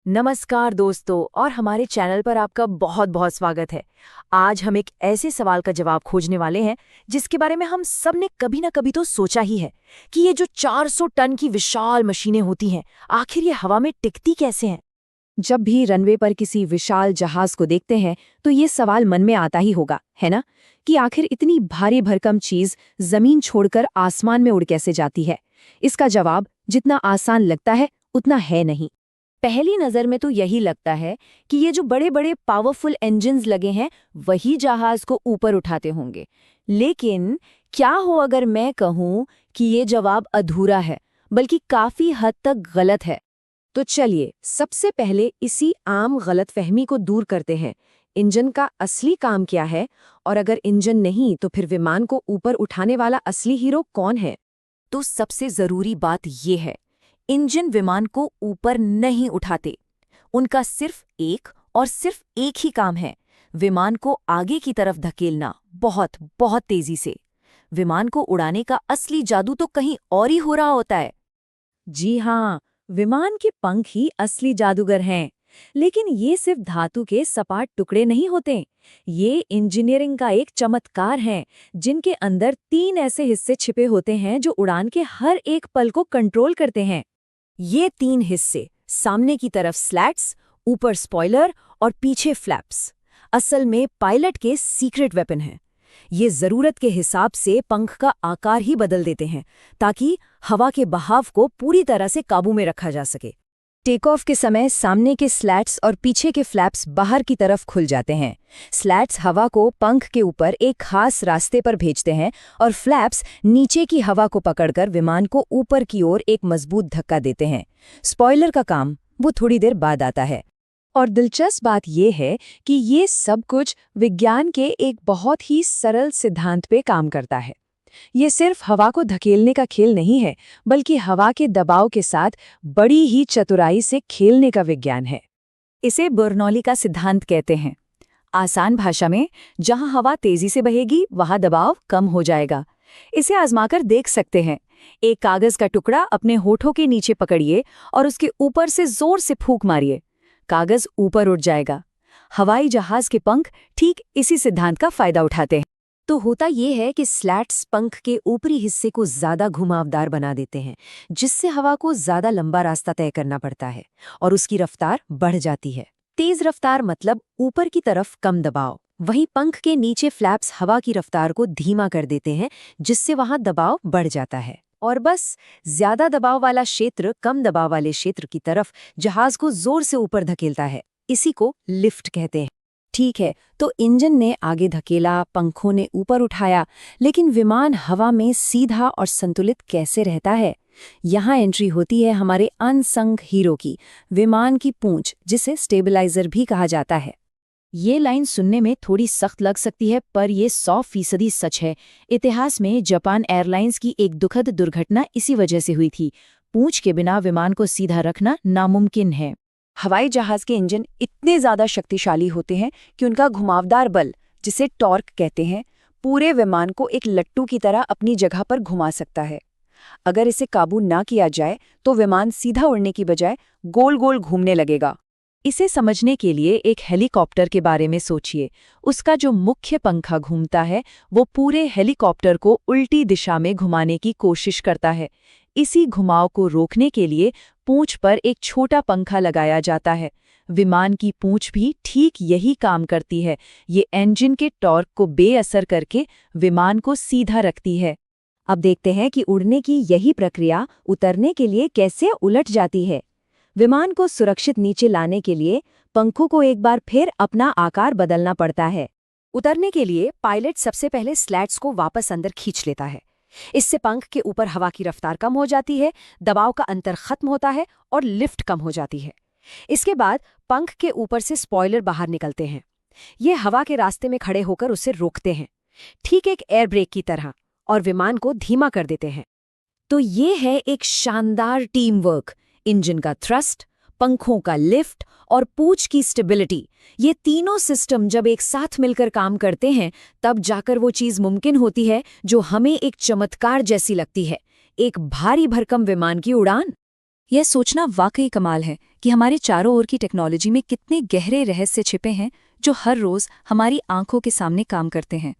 नमस्कार दोस्तों और हमारे चैनल पर आपका बहुत बहुत स्वागत है। आज हम एक ऐसे सवाल का जवाब खोजने वाले हैं जिसके बारे में हम सब ने कभी ना कभी तो सोचा ही है कि ये जो 400 टन की विशाल मशीनें होती हैं, आखिर ये हवा में टिकती कैसे हैं। जब भी रनवे पर किसी विशाल जहाज को देखते हैं तो ये सवाल मन में आता ही होगा, है ना, कि आखिर इतनी भारी भरकम चीज जमीन छोड़कर आसमान में उड़ कैसे जाती है। इसका जवाब जितना आसान लगता है उतना है नहीं। पहली नज़र में तो यही लगता है कि ये जो बड़े बड़े पावरफुल इंजन्स लगे हैं वही जहाज को ऊपर उठाते होंगे। लेकिन क्या हो अगर मैं कहूँ कि ये जवाब अधूरा है, बल्कि काफ़ी हद तक गलत है। तो चलिए सबसे पहले इसी आम गलतफहमी को दूर करते हैं। इंजन का असली काम क्या है, और अगर इंजन नहीं तो फिर विमान को ऊपर उठाने वाला असली हीरो कौन है। तो सबसे ज़रूरी बात ये है, इंजन विमान को ऊपर नहीं उठाते। उनका सिर्फ एक ही काम है, विमान को आगे की तरफ धकेलना, बहुत बहुत तेजी से। विमान को उड़ाने का असली जादू तो कहीं और ही हो रहा होता है। जी हाँ, विमान के पंख ही असली जादूगर हैं। लेकिन ये सिर्फ धातु के सपाट टुकड़े नहीं होते। ये इंजीनियरिंग का एक चमत्कार है, जिनके अंदर 3 ऐसे हिस्से छिपे होते हैं जो उड़ान के हर एक पल को कंट्रोल करते हैं। ये 3 हिस्से, सामने की तरफ स्लैट्स, ऊपर स्पॉइलर और पीछे फ्लैप्स, असल में पायलट के सीक्रेट वेपन हैं। ये ज़रूरत के हिसाब से पंख का आकार ही बदल देते हैं ताकि हवा के बहाव को पूरी तरह से काबू में रखा जा सके। टेक ऑफ के समय सामने के स्लैट्स और पीछे के फ्लैप्स बाहर की तरफ खुल जाते हैं। स्लैट्स हवा को पंख के ऊपर एक खास रास्ते पर भेजते हैं और फ्लैप्स नीचे की हवा को पकड़कर विमान को ऊपर की ओर एक मजबूत धक्का देते हैं। स्पॉइलर का काम वो थोड़ी देर बाद आता है। और दिलचस्प बात यह है कि ये सब कुछ विज्ञान के एक बहुत ही सरल सिद्धांत पे काम करता है। ये सिर्फ हवा को धकेलने का खेल नहीं है, बल्कि हवा के दबाव के साथ बड़ी ही चतुराई से खेलने का विज्ञान है। इसे बर्नौली का सिद्धांत कहते हैं। आसान भाषा में, जहां हवा तेजी से बहेगी वहां दबाव कम हो जाएगा। इसे आजमाकर देख सकते हैं। एक कागज का टुकड़ा अपने होठों के नीचे पकड़िए और उसके ऊपर से जोर से फूंक मारिए। कागज ऊपर उड़ जाएगा। हवाई जहाज के पंख ठीक इसी सिद्धांत का फायदा उठाते हैं। तो होता ये है कि स्लैट्स पंख के ऊपरी हिस्से को ज्यादा घुमावदार बना देते हैं, जिससे हवा को ज्यादा लंबा रास्ता तय करना पड़ता है और उसकी रफ्तार बढ़ जाती है। तेज रफ्तार मतलब ऊपर की तरफ कम दबाव। वहीं पंख के नीचे फ्लैप्स हवा की रफ्तार को धीमा कर देते हैं, जिससे वहां दबाव बढ़ जाता है। और बस ज्यादा दबाव वाला क्षेत्र कम दबाव वाले क्षेत्र की तरफ जहाज को जोर से ऊपर धकेलता है। इसी को लिफ्ट कहते हैं। ठीक है, तो इंजन ने आगे धकेला, पंखों ने ऊपर उठाया, लेकिन विमान हवा में सीधा और संतुलित कैसे रहता है? यहाँ एंट्री होती है हमारे अनसंग हीरो की, विमान की पूंछ, जिसे स्टेबलाइजर भी कहा जाता है। ये लाइन सुनने में थोड़ी सख्त लग सकती है, पर यह 100% सच है। इतिहास में जापान एयरलाइंस की एक दुखद दुर्घटना इसी वजह से हुई थी। पूंछ के बिना विमान को सीधा रखना नामुमकिन है। हवाई जहाज के इंजन इतने ज्यादा शक्तिशाली होते हैं कि उनका घुमावदार बल, जिसे टॉर्क कहते हैं, पूरे विमान को एक लट्टू की तरह अपनी जगह पर घुमा सकता है। अगर इसे काबू ना किया जाए तो विमान सीधा उड़ने की बजाय गोल गोल घूमने लगेगा। इसे समझने के लिए एक हेलीकॉप्टर के बारे में सोचिए। उसका जो मुख्य पंखा घूमता है वो पूरे हेलीकॉप्टर को उल्टी दिशा में घुमाने की कोशिश करता है। इसी घुमाव को रोकने के लिए पूंछ पर एक छोटा पंखा लगाया जाता है। विमान की पूंछ भी ठीक यही काम करती है। ये इंजन के टॉर्क को बेअसर करके विमान को सीधा रखती है। अब देखते हैं कि उड़ने की यही प्रक्रिया उतरने के लिए कैसे उलट जाती है। विमान को सुरक्षित नीचे लाने के लिए पंखों को एक बार फिर अपना आकार बदलना पड़ता है। उतरने के लिए पायलट सबसे पहले स्लैट्स को वापस अंदर खींच लेता है। इससे पंख के ऊपर हवा की रफ्तार कम हो जाती है, दबाव का अंतर खत्म होता है और लिफ्ट कम हो जाती है। इसके बाद पंख के ऊपर से स्पॉइलर बाहर निकलते हैं। ये हवा के रास्ते में खड़े होकर उसे रोकते हैं, ठीक एक एयर ब्रेक की तरह, और विमान को धीमा कर देते हैं। तो ये है एक शानदार टीम वर्क। इंजन का थ्रस्ट, पंखों का लिफ्ट और पूंछ की स्टेबिलिटी, ये तीनों सिस्टम जब एक साथ मिलकर काम करते हैं तब जाकर वो चीज़ मुमकिन होती है जो हमें एक चमत्कार जैसी लगती है, एक भारी भरकम विमान की उड़ान। यह सोचना वाकई कमाल है कि हमारे चारों ओर की टेक्नोलॉजी में कितने गहरे रहस्य छिपे हैं जो हर रोज हमारी आंखों के सामने काम करते हैं।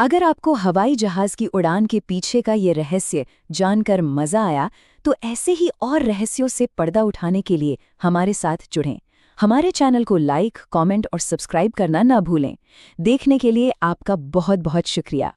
अगर आपको हवाई जहाज की उड़ान के पीछे का ये रहस्य जानकर मजा आया तो ऐसे ही और रहस्यों से पर्दा उठाने के लिए हमारे साथ जुड़ें। हमारे चैनल को लाइक, कमेंट और सब्सक्राइब करना ना भूलें। देखने के लिए आपका बहुत बहुत शुक्रिया।